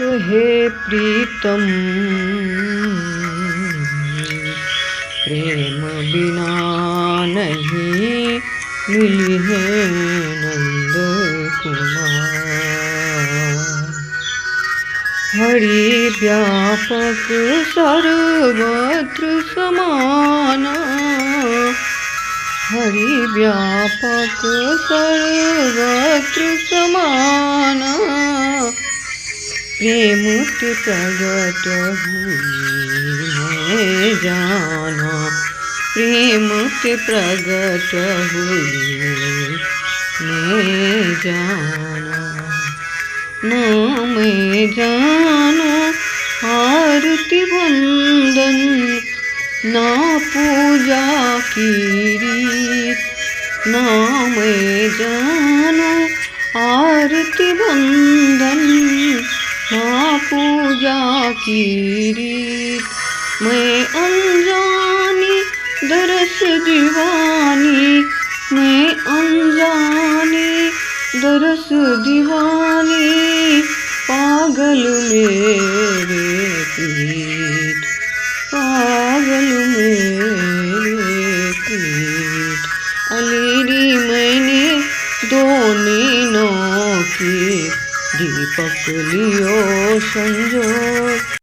हे प्रीतम प्रेम बिना नहीं मिली है नंद कुमार। हरि व्यापक सर्वत्र समान, हरि व्यापक सर्वत्र समान। प्रेम के प्रगट हुई मैं जाना, प्रेम के प्रगट हुई मैं जाना। ना मैं जानो आरती वंदन, ना पूजा की रीत, ना मैं जानो आरती वंदन, ना पूजा की रीत। मैं अनजानी दरस दीवानी, मैं अनजानी दरस दीवानी। पागल मेरे पीठ, पागल मेरे पीठ। अलीरी मैंने दो नीनों की, दीपक लियो संजो।